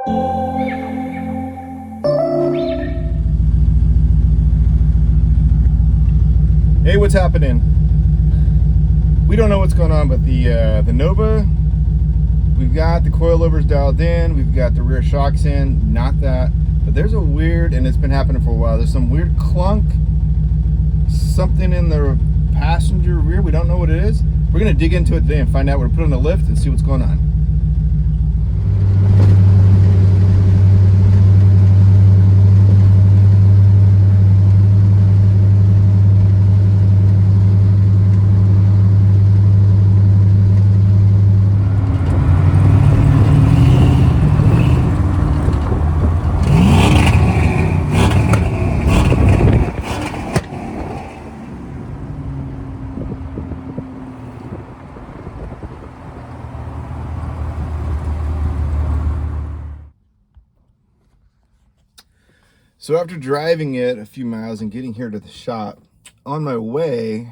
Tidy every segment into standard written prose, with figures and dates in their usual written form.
Hey, what's happening? We don't know what's going on, but the Nova, we've got the coilovers dialed in, we've got the rear shocks in, not that, but there's a weird, and it's been happening for a while, there's some weird clunk, something in the passenger rear, we don't know what it is. We're gonna dig into it today and find out. We're gonna put it on the lift and see what's going on. So after driving it a few miles and getting here to the shop, on my way,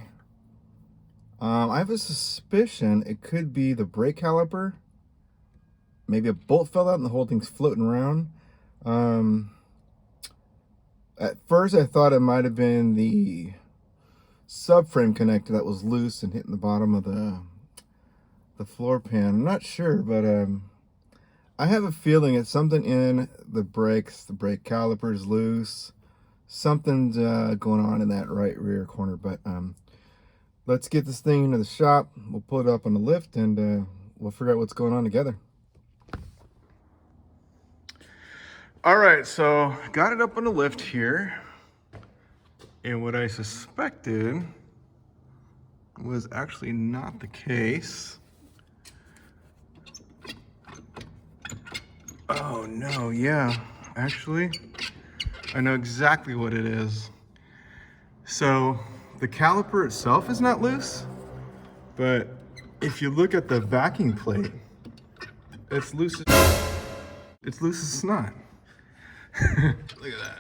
I have a suspicion it could be the brake caliper. Maybe a bolt fell out and the whole thing's floating around. At first I thought it might have been the subframe connector that was loose and hitting the bottom of the floor pan. I'm not sure, but I have a feeling it's something in the brakes. The brake caliper is loose. Something's going on in that right rear corner. But let's get this thing into the shop. We'll pull it up on the lift and we'll figure out what's going on together. All right, so got it up on the lift here. And what I suspected was actually not the case. Oh no, yeah, actually, I know exactly what it is. So the caliper itself is not loose, but if you look at the backing plate, it's loose as snot. Look at that.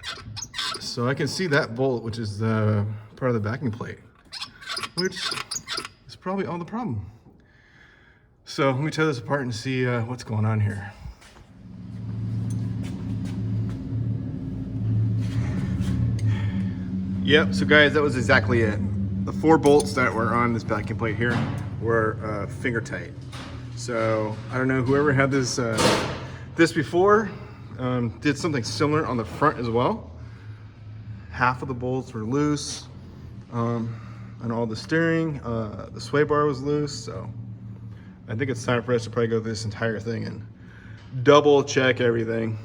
So I can see that bolt, which is part of the backing plate, which is probably all the problem. So let me tear this apart and see what's going on here. Yep, so guys, that was exactly it. The 4 bolts that were on this backing plate here were finger tight. So I don't know, whoever had this this before did something similar on the front as well. Half of the bolts were loose, and all the steering, the sway bar was loose. So I think it's time for us to probably go through this entire thing and double check everything.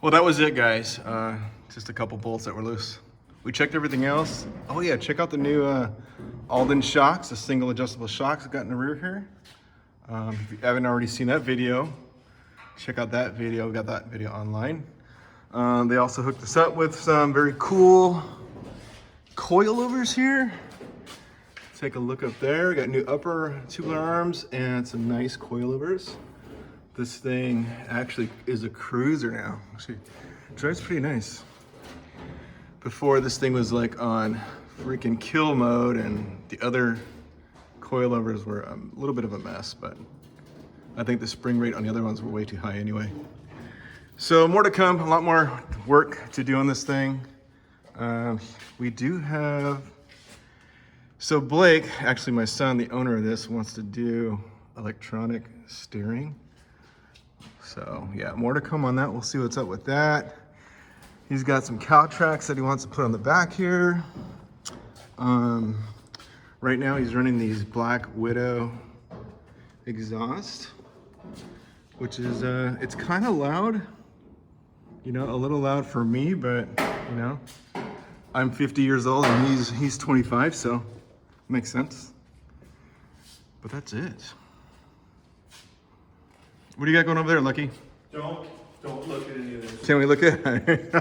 Well, that was it, guys. Just a couple bolts that were loose. We checked everything else. Oh yeah, check out the new Alden shocks, the single adjustable shocks I got in the rear here. If you haven't already seen that video, check out that video. We got that video online. They also hooked us up with some very cool coilovers here. Take a look up there. We got new upper tubular arms and some nice coilovers. This thing actually is a cruiser now. Actually, drives pretty nice. Before, this thing was like on freaking kill mode, and the other coilovers were a little bit of a mess, but I think the spring rate on the other ones were way too high anyway. So more to come, a lot more work to do on this thing. We do have, so Blake, actually my son, the owner of this, wants to do electronic steering. So yeah, more to come on that. We'll see what's up with that. He's got some cow tracks that he wants to put on the back here. Right now he's running these Black Widow exhaust, which is, it's kind of loud, you know, a little loud for me, but you know, I'm 50 years old and he's 25, so makes sense. But that's it. What do you got going over there, Lucky? Don't look at any of this. Can we look at it?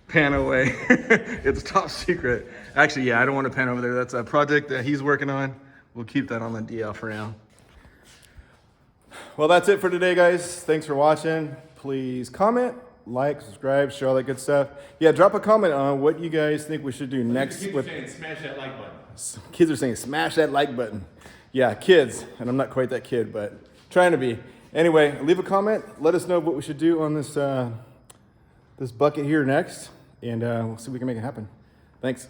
Pan away. It's top secret. Actually, yeah, I don't want to pan over there. That's a project that he's working on. We'll keep that on the DL for now. Well, that's it for today, guys. Thanks for watching. Please comment, like, subscribe, share all that good stuff. Yeah, drop a comment on what you guys think we should do next. Kids are saying smash that like button. Kids are saying smash that like button. Yeah, kids, and I'm not quite that kid, but trying to be. Anyway, leave a comment. Let us know what we should do on this this bucket here next, and we'll see if we can make it happen. Thanks.